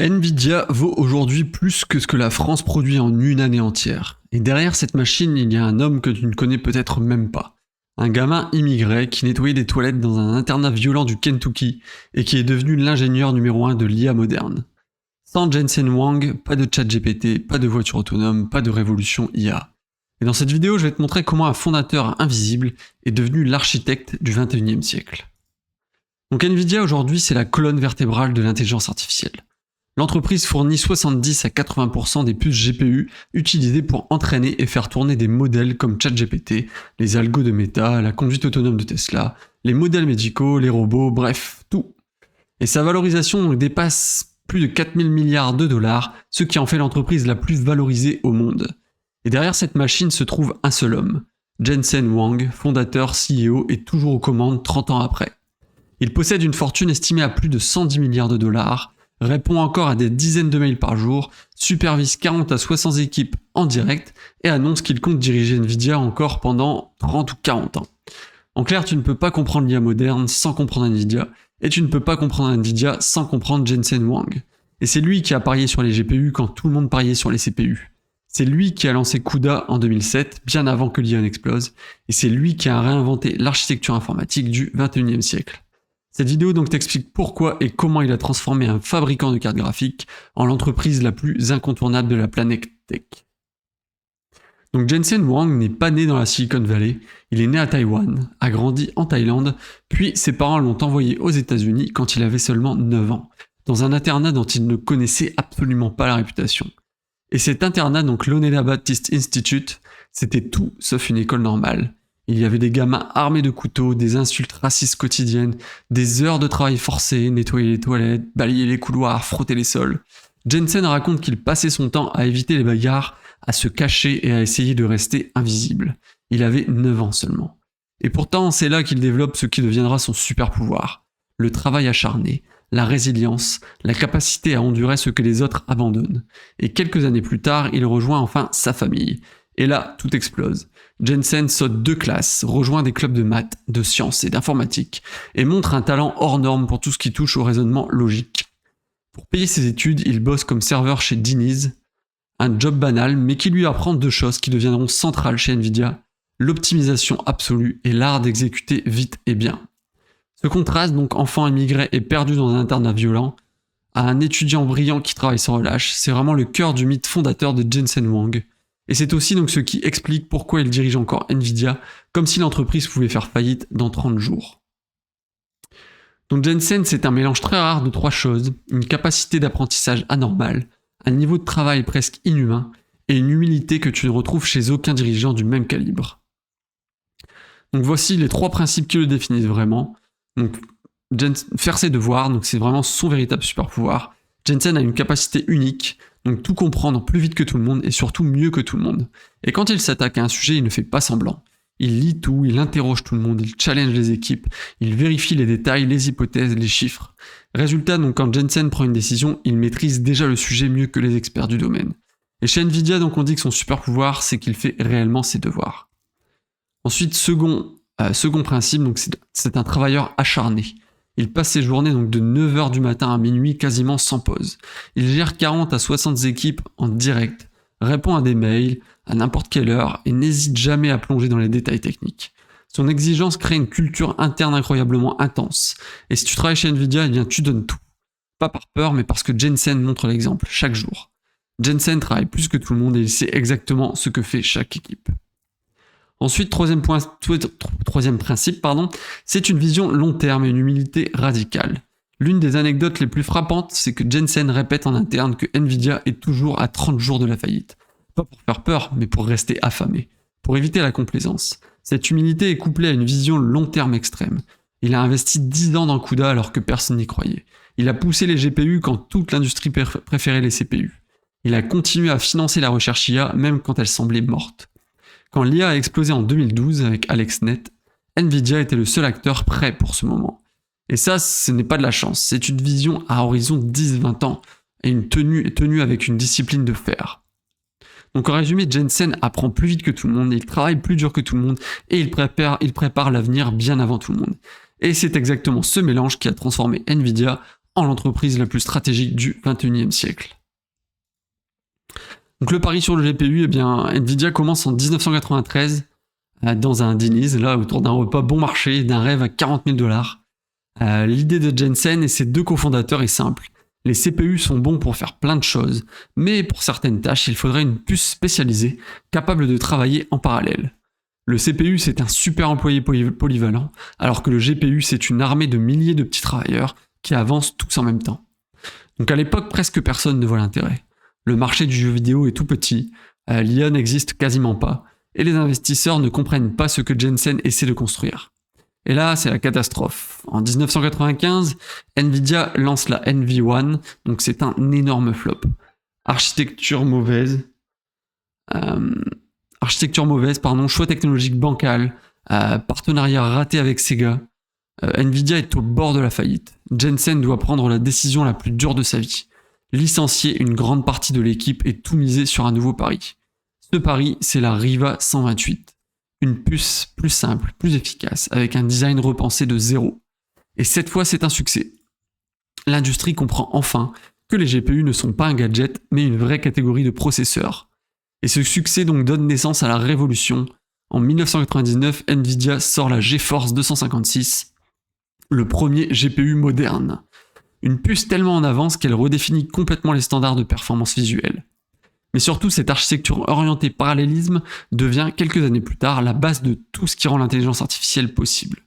Nvidia vaut aujourd'hui plus que ce que la France produit en une année entière. Et derrière cette machine, il y a un homme que tu ne connais peut-être même pas. Un gamin immigré qui nettoyait des toilettes dans un internat violent du Kentucky et qui est devenu l'ingénieur numéro 1 de l'IA moderne. Sans Jensen Huang, pas de ChatGPT, pas de voiture autonome, pas de révolution IA. Et dans cette vidéo, je vais te montrer comment un fondateur invisible est devenu l'architecte du 21e siècle. Donc Nvidia aujourd'hui, c'est la colonne vertébrale de l'intelligence artificielle. L'entreprise fournit 70 à 80% des puces GPU utilisées pour entraîner et faire tourner des modèles comme ChatGPT, les algos de Meta, la conduite autonome de Tesla, les modèles médicaux, les robots, bref, tout. Et sa valorisation dépasse plus de 4000 milliards de dollars, ce qui en fait l'entreprise la plus valorisée au monde. Et derrière cette machine se trouve un seul homme, Jensen Huang, fondateur, CEO et toujours aux commandes 30 ans après. Il possède une fortune estimée à plus de 110 milliards de dollars, répond encore à des dizaines de mails par jour, supervise 40 à 60 équipes en direct et annonce qu'il compte diriger Nvidia encore pendant 30 ou 40 ans. En clair, tu ne peux pas comprendre l'IA moderne sans comprendre Nvidia, et tu ne peux pas comprendre Nvidia sans comprendre Jensen Huang. Et c'est lui qui a parié sur les GPU quand tout le monde pariait sur les CPU. C'est lui qui a lancé CUDA en 2007, bien avant que l'IA n'explose, et c'est lui qui a réinventé l'architecture informatique du 21e siècle. Cette vidéo donc t'explique pourquoi et comment il a transformé un fabricant de cartes graphiques en l'entreprise la plus incontournable de la planète tech. Donc Jensen Huang n'est pas né dans la Silicon Valley, il est né à Taïwan, a grandi en Thaïlande, puis ses parents l'ont envoyé aux États-Unis quand il avait seulement 9 ans, dans un internat dont il ne connaissait absolument pas la réputation. Et cet internat, donc l'Oneida Baptist Institute, c'était tout sauf une école normale. Il y avait des gamins armés de couteaux, des insultes racistes quotidiennes, des heures de travail forcé, nettoyer les toilettes, balayer les couloirs, frotter les sols. Jensen raconte qu'il passait son temps à éviter les bagarres, à se cacher et à essayer de rester invisible. Il avait 9 ans seulement. Et pourtant, c'est là qu'il développe ce qui deviendra son super pouvoir. Le travail acharné, la résilience, la capacité à endurer ce que les autres abandonnent. Et quelques années plus tard, il rejoint enfin sa famille. Et là, tout explose. Jensen saute 2 classes, rejoint des clubs de maths, de sciences et d'informatique, et montre un talent hors norme pour tout ce qui touche au raisonnement logique. Pour payer ses études, il bosse comme serveur chez Denny's, un job banal, mais qui lui apprend 2 choses qui deviendront centrales chez Nvidia, l'optimisation absolue et l'art d'exécuter vite et bien. Ce contraste, donc enfant immigré et perdu dans un internat violent, à un étudiant brillant qui travaille sans relâche, c'est vraiment le cœur du mythe fondateur de Jensen Huang. Et c'est aussi donc ce qui explique pourquoi il dirige encore Nvidia, comme si l'entreprise pouvait faire faillite dans 30 jours. Donc Jensen, c'est un mélange très rare de 3 choses, une capacité d'apprentissage anormale, un niveau de travail presque inhumain, et une humilité que tu ne retrouves chez aucun dirigeant du même calibre. Donc voici les 3 principes qui le définissent vraiment. Donc faire ses devoirs, donc c'est vraiment son véritable super pouvoir. Jensen a une capacité unique, donc tout comprendre plus vite que tout le monde et surtout mieux que tout le monde. Et quand il s'attaque à un sujet, il ne fait pas semblant. Il lit tout, il interroge tout le monde, il challenge les équipes, il vérifie les détails, les hypothèses, les chiffres. Résultat, donc quand Jensen prend une décision, il maîtrise déjà le sujet mieux que les experts du domaine. Et chez Nvidia, donc on dit que son super pouvoir, c'est qu'il fait réellement ses devoirs. Ensuite, second principe, donc c'est un travailleur acharné. Il passe ses journées donc de 9h du matin à minuit quasiment sans pause. Il gère 40 à 60 équipes en direct, répond à des mails à n'importe quelle heure et n'hésite jamais à plonger dans les détails techniques. Son exigence crée une culture interne incroyablement intense. Et si tu travailles chez Nvidia, eh bien tu donnes tout. Pas par peur, mais parce que Jensen montre l'exemple chaque jour. Jensen travaille plus que tout le monde et il sait exactement ce que fait chaque équipe. Ensuite, troisième principe, c'est une vision long terme et une humilité radicale. L'une des anecdotes les plus frappantes, c'est que Jensen répète en interne que Nvidia est toujours à 30 jours de la faillite. Pas pour faire peur, mais pour rester affamé, pour éviter la complaisance. Cette humilité est couplée à une vision long terme extrême. Il a investi 10 ans dans CUDA alors que personne n'y croyait. Il a poussé les GPU quand toute l'industrie préférait les CPU. Il a continué à financer la recherche IA même quand elle semblait morte. Quand l'IA a explosé en 2012 avec AlexNet, Nvidia était le seul acteur prêt pour ce moment. Et ça, ce n'est pas de la chance, c'est une vision à horizon 10-20 ans et une tenue avec une discipline de fer. Donc en résumé, Jensen apprend plus vite que tout le monde, il travaille plus dur que tout le monde et il prépare l'avenir bien avant tout le monde. Et c'est exactement ce mélange qui a transformé Nvidia en l'entreprise la plus stratégique du 21e siècle. Donc le pari sur le GPU, eh bien, Nvidia commence en 1993 dans un Denny's, là autour d'un repas bon marché et d'un rêve à 40 000 $. L'idée de Jensen et ses deux cofondateurs est simple. Les CPU sont bons pour faire plein de choses, mais pour certaines tâches, il faudrait une puce spécialisée capable de travailler en parallèle. Le CPU, c'est un super employé polyvalent, alors que le GPU, c'est une armée de milliers de petits travailleurs qui avancent tous en même temps. Donc à l'époque, presque personne ne voit l'intérêt. Le marché du jeu vidéo est tout petit, l'IA n'existe quasiment pas, et les investisseurs ne comprennent pas ce que Jensen essaie de construire. Et là, c'est la catastrophe. En 1995, Nvidia lance la NV1, donc c'est un énorme flop. Architecture mauvaise, choix technologique bancal, partenariat raté avec Sega. Nvidia est au bord de la faillite. Jensen doit prendre la décision la plus dure de sa vie. Licencier une grande partie de l'équipe et tout miser sur un nouveau pari. Ce pari, c'est la Riva 128. Une puce plus simple, plus efficace, avec un design repensé de zéro. Et cette fois, c'est un succès. L'industrie comprend enfin que les GPU ne sont pas un gadget, mais une vraie catégorie de processeurs. Et ce succès donc donne naissance à la révolution. En 1999, Nvidia sort la GeForce 256, le premier GPU moderne. Une puce tellement en avance qu'elle redéfinit complètement les standards de performance visuelle. Mais surtout, cette architecture orientée parallélisme devient quelques années plus tard la base de tout ce qui rend l'intelligence artificielle possible.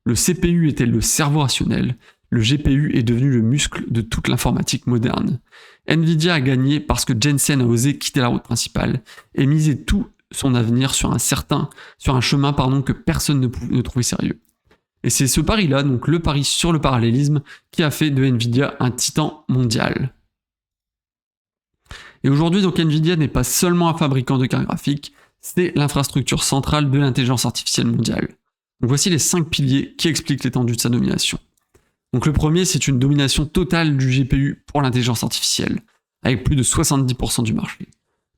Le CPU était le cerveau rationnel, le GPU est devenu le muscle de toute l'informatique moderne. Nvidia a gagné parce que Jensen a osé quitter la route principale et miser tout son avenir sur un chemin que personne ne trouvait sérieux. Et c'est ce pari-là, donc le pari sur le parallélisme, qui a fait de Nvidia un titan mondial. Et aujourd'hui, donc Nvidia n'est pas seulement un fabricant de cartes graphiques, c'est l'infrastructure centrale de l'intelligence artificielle mondiale. Donc voici les 5 piliers qui expliquent l'étendue de sa domination. Donc le premier, c'est une domination totale du GPU pour l'intelligence artificielle, avec plus de 70% du marché,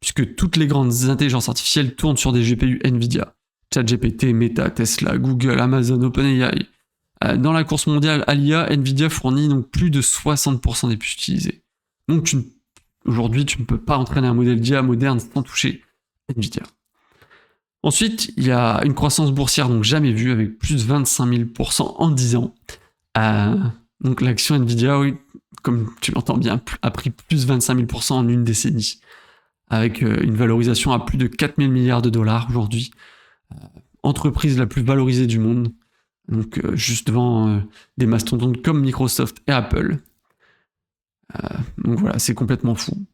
puisque toutes les grandes intelligences artificielles tournent sur des GPU Nvidia. ChatGPT, Meta, Tesla, Google, Amazon, OpenAI. Dans la course mondiale à l'IA, Nvidia fournit donc plus de 60% des puces utilisées. Donc aujourd'hui, tu ne peux pas entraîner un modèle d'IA moderne sans toucher Nvidia. Ensuite, il y a une croissance boursière donc jamais vue avec plus de 25 000% en 10 ans. Donc l'action Nvidia, oui, comme tu l'entends bien, a pris plus de 25 000% en une décennie, avec une valorisation à plus de 4 000 milliards de dollars aujourd'hui. Entreprise la plus valorisée du monde, donc juste devant des mastodontes comme Microsoft et Apple. Donc voilà, c'est complètement fou.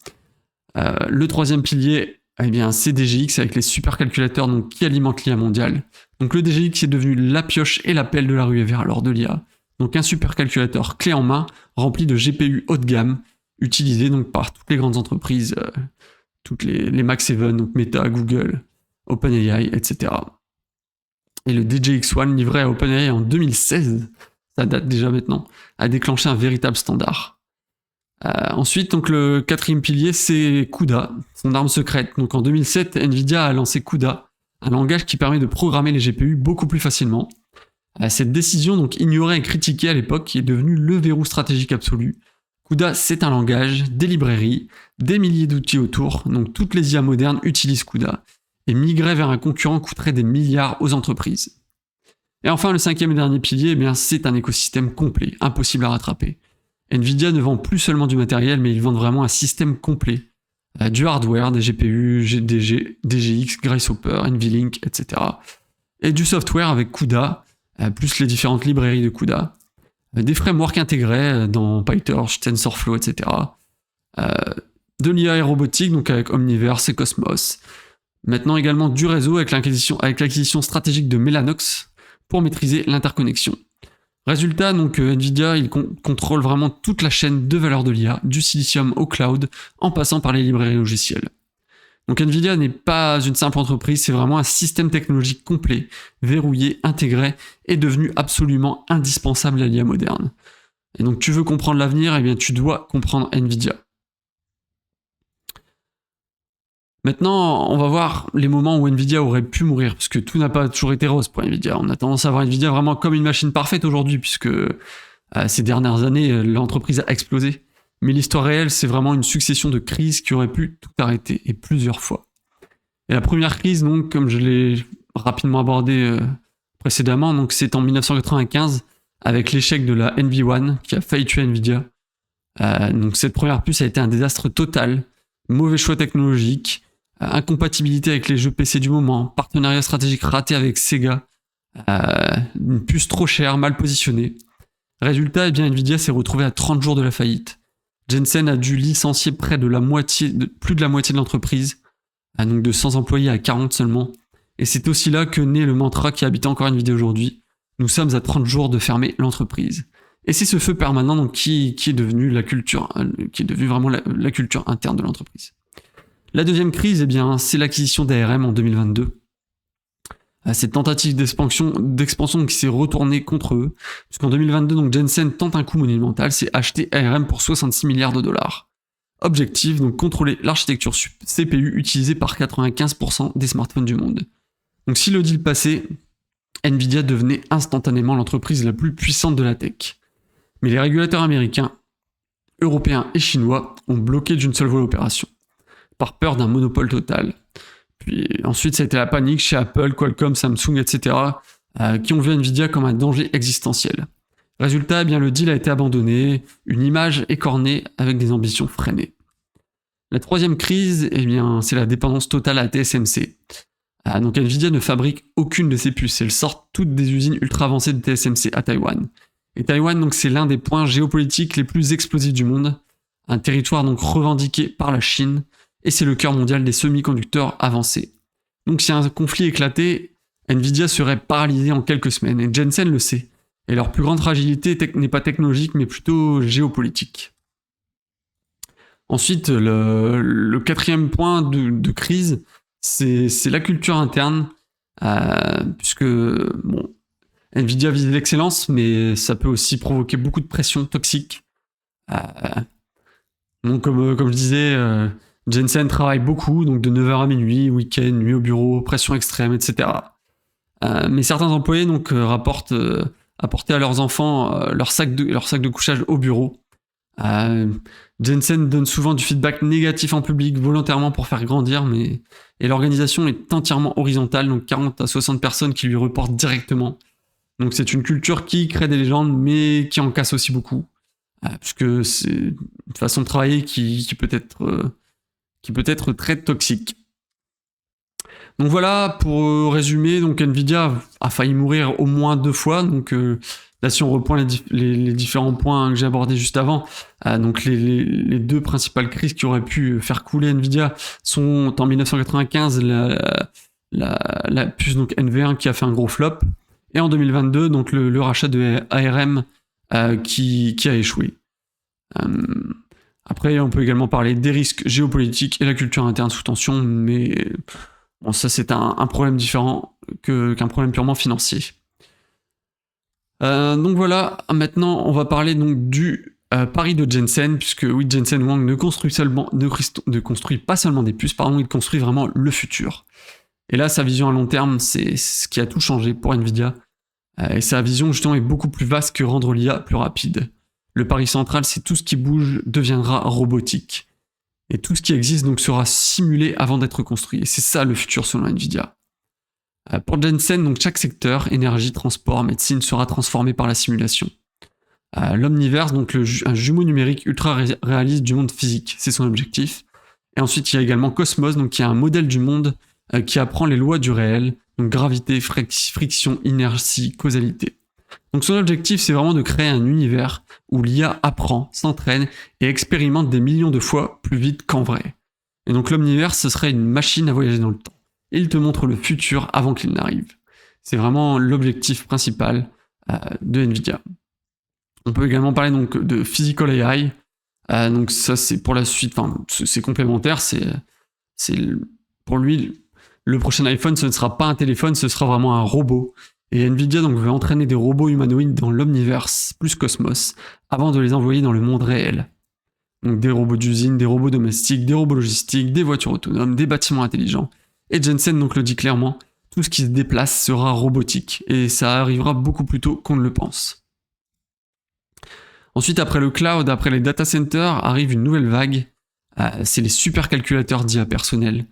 Le troisième pilier, eh bien, c'est DGX avec les supercalculateurs donc, qui alimentent l'IA mondiale. Donc le DGX est devenu la pioche et la pelle de la ruée vers l'or de l'IA. Donc un supercalculateur clé en main rempli de GPU haut de gamme, utilisé donc par toutes les grandes entreprises, toutes les Max 7, donc Meta, Google, OpenAI, etc. Et le DGX-1 livré à OpenAI en 2016, ça date déjà maintenant, a déclenché un véritable standard. Ensuite, donc le quatrième pilier, c'est CUDA, son arme secrète. Donc en 2007, Nvidia a lancé CUDA, un langage qui permet de programmer les GPU beaucoup plus facilement. Cette décision, donc ignorée et critiquée à l'époque, qui est devenue le verrou stratégique absolu. CUDA, c'est un langage, des librairies, des milliers d'outils autour, donc toutes les IA modernes utilisent CUDA. Et migrer vers un concurrent coûterait des milliards aux entreprises. Et enfin, le cinquième et dernier pilier, eh bien, c'est un écosystème complet, impossible à rattraper. Nvidia ne vend plus seulement du matériel, mais ils vendent vraiment un système complet. Du hardware, des GPU, DGX, Grace Hopper, NVLink, etc. Et du software avec CUDA, plus les différentes librairies de CUDA. Des frameworks intégrés dans PyTorch, TensorFlow, etc. De l'IA et robotique, donc avec Omniverse et Cosmos. Maintenant également du réseau avec l'acquisition stratégique de Mellanox pour maîtriser l'interconnexion. Résultat, donc Nvidia il contrôle vraiment toute la chaîne de valeur de l'IA, du silicium au cloud, en passant par les librairies logicielles. Donc Nvidia n'est pas une simple entreprise, c'est vraiment un système technologique complet, verrouillé, intégré, et devenu absolument indispensable à l'IA moderne. Et donc tu veux comprendre l'avenir, eh bien tu dois comprendre Nvidia. Maintenant, on va voir les moments où Nvidia aurait pu mourir, parce que tout n'a pas toujours été rose pour Nvidia. On a tendance à voir Nvidia vraiment comme une machine parfaite aujourd'hui, puisque Ces dernières années, l'entreprise a explosé. Mais l'histoire réelle, c'est vraiment une succession de crises qui auraient pu tout arrêter, et plusieurs fois. Et la première crise, donc, comme je l'ai rapidement abordé précédemment, donc c'est en 1995, avec l'échec de la NV1 qui a failli tuer Nvidia. Donc cette première puce a été un désastre total, mauvais choix technologique, incompatibilité avec les jeux PC du moment, partenariat stratégique raté avec Sega, une puce trop chère, mal positionnée. Résultat, eh bien, Nvidia s'est retrouvé à 30 jours de la faillite. Jensen a dû licencier plus de la moitié de l'entreprise, donc de 100 employés à 40 seulement. Et c'est aussi là que naît le mantra qui habite encore Nvidia aujourd'hui. Nous sommes à 30 jours de fermer l'entreprise. Et c'est ce feu permanent donc, qui est devenu la culture, qui est devenu vraiment la culture interne de l'entreprise. La deuxième crise, eh bien, c'est l'acquisition d'ARM en 2022. Cette tentative d'expansion qui s'est retournée contre eux, puisqu'en 2022, donc Jensen tente un coup monumental, c'est acheter ARM pour 66 milliards de dollars. Objectif, donc contrôler l'architecture CPU utilisée par 95% des smartphones du monde. Donc si le deal passait, Nvidia devenait instantanément l'entreprise la plus puissante de la tech. Mais les régulateurs américains, européens et chinois ont bloqué d'une seule voie l'opération, par peur d'un monopole total. Puis ensuite, ça a été la panique chez Apple, Qualcomm, Samsung, etc., qui ont vu Nvidia comme un danger existentiel. Résultat, eh bien, le deal a été abandonné, une image écornée avec des ambitions freinées. La troisième crise, eh bien, c'est la dépendance totale à TSMC. Donc Nvidia ne fabrique aucune de ses puces, elles sortent toutes des usines ultra avancées de TSMC à Taïwan. Et Taïwan, donc, c'est l'un des points géopolitiques les plus explosifs du monde, un territoire donc revendiqué par la Chine, et c'est le cœur mondial des semi-conducteurs avancés. Donc si un conflit éclatait, Nvidia serait paralysée en quelques semaines, et Jensen le sait. Et leur plus grande fragilité n'est pas technologique, mais plutôt géopolitique. Ensuite, le quatrième point de crise, c'est la culture interne, puisque bon, Nvidia vise l'excellence, mais ça peut aussi provoquer beaucoup de pression toxique. Donc comme je disais, Jensen travaille beaucoup, donc de 9h à minuit, week-end, nuit au bureau, pression extrême, etc. Mais certains employés donc rapportent apporter à leurs enfants leur sac de couchage au bureau. Jensen donne souvent du feedback négatif en public volontairement pour faire grandir, et l'organisation est entièrement horizontale, donc 40 à 60 personnes qui lui reportent directement. Donc c'est une culture qui crée des légendes, mais qui en casse aussi beaucoup, puisque c'est une façon de travailler qui peut être très toxique. Donc voilà, pour résumer, donc Nvidia a failli mourir au moins 2 fois. Donc là, si on reprend les différents points que j'ai abordés juste avant, donc les deux principales crises qui auraient pu faire couler Nvidia sont en 1995 la puce donc NV1 qui a fait un gros flop, et en 2022 donc le rachat de ARM qui a échoué. Après, on peut également parler des risques géopolitiques et la culture interne sous tension, mais bon, ça c'est un problème différent qu'un problème purement financier. Donc voilà, maintenant on va parler donc du pari de Jensen, puisque oui, Jensen Huang ne construit pas seulement des puces, il construit vraiment le futur. Et là, sa vision à long terme, c'est ce qui a tout changé pour Nvidia. Et sa vision justement est beaucoup plus vaste que rendre l'IA plus rapide. Le pari central, c'est tout ce qui bouge deviendra robotique. Et tout ce qui existe donc sera simulé avant d'être construit. Et c'est ça le futur selon Nvidia. Pour Jensen, donc chaque secteur, énergie, transport, médecine, sera transformé par la simulation. L'Omniverse, donc un jumeau numérique ultra réaliste du monde physique, c'est son objectif. Et ensuite, il y a également Cosmos, donc qui est un modèle du monde qui apprend les lois du réel, donc gravité, friction, inertie, causalité. Donc son objectif, c'est vraiment de créer un univers où l'IA apprend, s'entraîne et expérimente des millions de fois plus vite qu'en vrai. Et donc l'Omniverse, ce serait une machine à voyager dans le temps. Et il te montre le futur avant qu'il n'arrive. C'est vraiment l'objectif principal de Nvidia. On peut également parler donc de Physical AI. Donc ça, c'est pour la suite, c'est complémentaire. Pour lui, le prochain iPhone, ce ne sera pas un téléphone, ce sera vraiment un robot. Et Nvidia donc veut entraîner des robots humanoïdes dans l'Omniverse plus Cosmos avant de les envoyer dans le monde réel. Donc des robots d'usine, des robots domestiques, des robots logistiques, des voitures autonomes, des bâtiments intelligents. Et Jensen donc le dit clairement, tout ce qui se déplace sera robotique, et ça arrivera beaucoup plus tôt qu'on ne le pense. Ensuite, après le cloud, après les data centers, arrive une nouvelle vague. C'est les supercalculateurs d'IA personnels.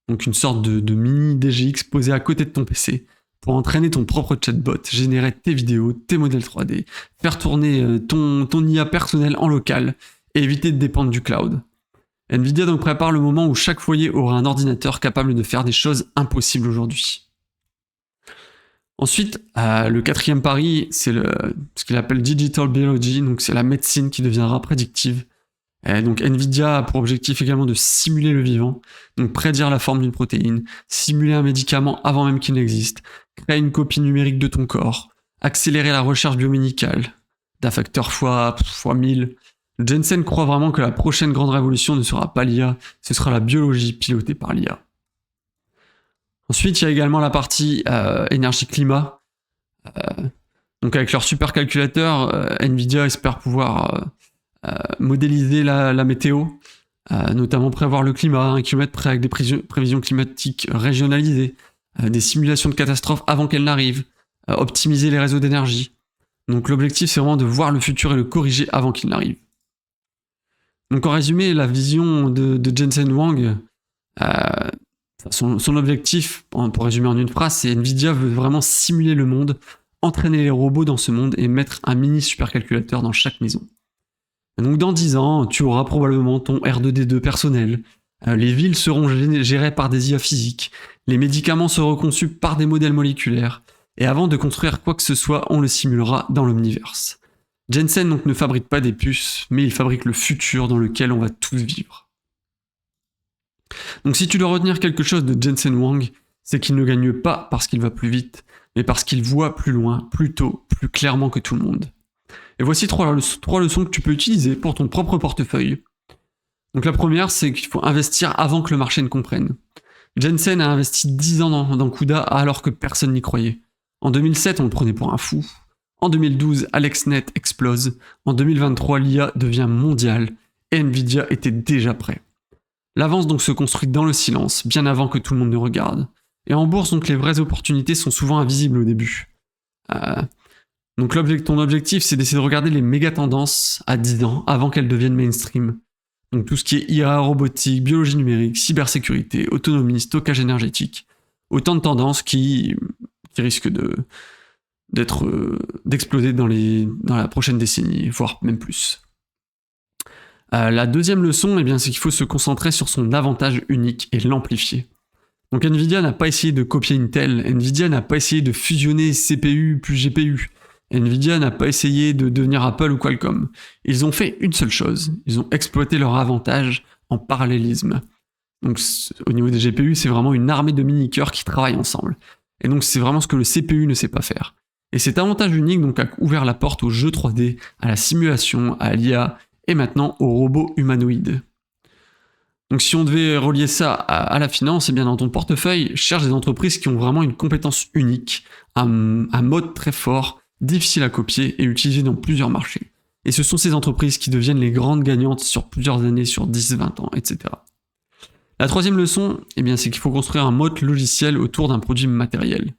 Donc une sorte de mini DGX posé à côté de ton PC pour entraîner ton propre chatbot, générer tes vidéos, tes modèles 3D, faire tourner ton IA personnel en local et éviter de dépendre du cloud. Nvidia donc prépare le moment où chaque foyer aura un ordinateur capable de faire des choses impossibles aujourd'hui. Ensuite, le quatrième pari, c'est ce qu'il appelle Digital Biology, donc c'est la médecine qui deviendra prédictive. Donc Nvidia a pour objectif également de simuler le vivant, donc prédire la forme d'une protéine, simuler un médicament avant même qu'il n'existe, créer une copie numérique de ton corps, accélérer la recherche biomédicale d'un facteur fois 1000. Jensen croit vraiment que la prochaine grande révolution ne sera pas l'IA, ce sera la biologie pilotée par l'IA. Ensuite, il y a également la partie énergie-climat. Donc avec leur supercalculateur, Nvidia espère pouvoir modéliser la météo, notamment prévoir le climat, 1 km près avec des prévisions climatiques régionalisées, des simulations de catastrophes avant qu'elles n'arrivent, optimiser les réseaux d'énergie. Donc l'objectif, c'est vraiment de voir le futur et le corriger avant qu'il n'arrive. Donc en résumé, la vision de Jensen Huang, son objectif, pour résumer en une phrase, c'est Nvidia veut vraiment simuler le monde, entraîner les robots dans ce monde et mettre un mini supercalculateur dans chaque maison. Donc dans 10 ans, tu auras probablement ton R2D2 personnel, les villes seront gérées par des IA physiques, les médicaments seront conçus par des modèles moléculaires, et avant de construire quoi que ce soit, on le simulera dans l'omniverse. Jensen donc ne fabrique pas des puces, mais il fabrique le futur dans lequel on va tous vivre. Donc si tu dois retenir quelque chose de Jensen Huang, c'est qu'il ne gagne pas parce qu'il va plus vite, mais parce qu'il voit plus loin, plus tôt, plus clairement que tout le monde. Et voici trois leçons que tu peux utiliser pour ton propre portefeuille. Donc la première, c'est qu'il faut investir avant que le marché ne comprenne. Jensen a investi 10 ans dans CUDA alors que personne n'y croyait. En 2007, on le prenait pour un fou. En 2012, AlexNet explose. En 2023, l'IA devient mondiale et Nvidia était déjà prêt. L'avance donc se construit dans le silence, bien avant que tout le monde ne regarde. Et en bourse, donc les vraies opportunités sont souvent invisibles au début. Donc ton objectif, c'est d'essayer de regarder les méga tendances à 10 ans avant qu'elles deviennent mainstream. Donc tout ce qui est IA, robotique, biologie numérique, cybersécurité, autonomie, stockage énergétique. Autant de tendances qui risquent d'exploser dans la prochaine décennie, voire même plus. La deuxième leçon, c'est qu'il faut se concentrer sur son avantage unique et l'amplifier. Donc Nvidia n'a pas essayé de copier Intel, Nvidia n'a pas essayé de fusionner CPU plus GPU, Nvidia n'a pas essayé de devenir Apple ou Qualcomm. Ils ont fait une seule chose, ils ont exploité leur avantage en parallélisme. Donc au niveau des GPU, c'est vraiment une armée de mini-cœurs qui travaillent ensemble. Et donc c'est vraiment ce que le CPU ne sait pas faire. Et cet avantage unique donc, a ouvert la porte au jeu 3D, à la simulation, à l'IA, et maintenant aux robots humanoïdes. Donc si on devait relier ça à la finance, dans ton portefeuille, cherche des entreprises qui ont vraiment une compétence unique, un mode très fort, difficile à copier et utilisé dans plusieurs marchés. Et ce sont ces entreprises qui deviennent les grandes gagnantes sur plusieurs années, sur 10, 20 ans, etc. La troisième leçon, c'est qu'il faut construire un moat logiciel autour d'un produit matériel.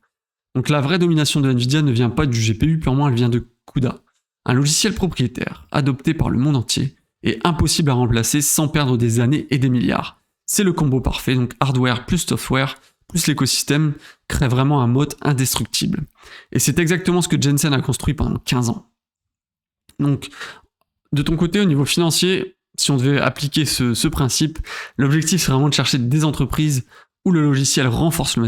Donc la vraie domination de Nvidia ne vient pas du GPU, purement elle vient de CUDA, un logiciel propriétaire, adopté par le monde entier, et impossible à remplacer sans perdre des années et des milliards. C'est le combo parfait, donc hardware plus software, plus l'écosystème, crée vraiment un moat indestructible. Et c'est exactement ce que Jensen a construit pendant 15 ans. Donc, de ton côté, au niveau financier, si on devait appliquer ce principe, l'objectif c'est vraiment de chercher des entreprises où le logiciel renforce le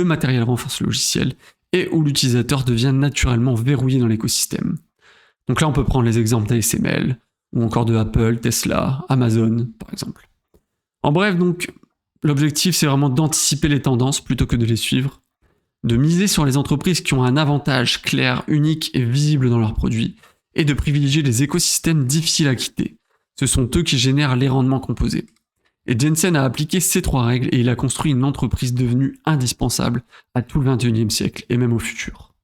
matériel renforce le logiciel, et où l'utilisateur devient naturellement verrouillé dans l'écosystème. Donc là, on peut prendre les exemples d'ASML, ou encore de Apple, Tesla, Amazon, par exemple. En bref, donc, l'objectif, c'est vraiment d'anticiper les tendances plutôt que de les suivre, de miser sur les entreprises qui ont un avantage clair, unique et visible dans leurs produits, et de privilégier les écosystèmes difficiles à quitter. Ce sont eux qui génèrent les rendements composés. Et Jensen a appliqué ces 3 règles et il a construit une entreprise devenue indispensable à tout le XXIe siècle et même au futur.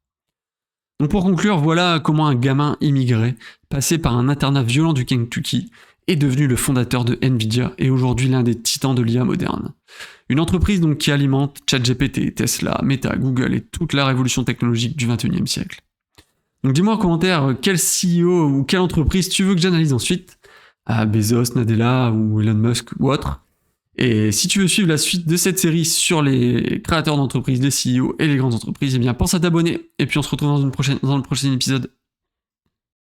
Donc pour conclure, voilà comment un gamin immigré, passé par un internat violent du Kentucky, est devenu le fondateur de Nvidia et aujourd'hui l'un des titans de l'IA moderne. Une entreprise donc qui alimente ChatGPT, Tesla, Meta, Google et toute la révolution technologique du XXIe siècle. Donc dis-moi en commentaire quel CEO ou quelle entreprise tu veux que j'analyse ensuite. Bezos, Nadella ou Elon Musk ou autre. Et si tu veux suivre la suite de cette série sur les créateurs d'entreprises, les CEO et les grandes entreprises, eh bien pense à t'abonner. Et puis on se retrouve dans le prochain épisode.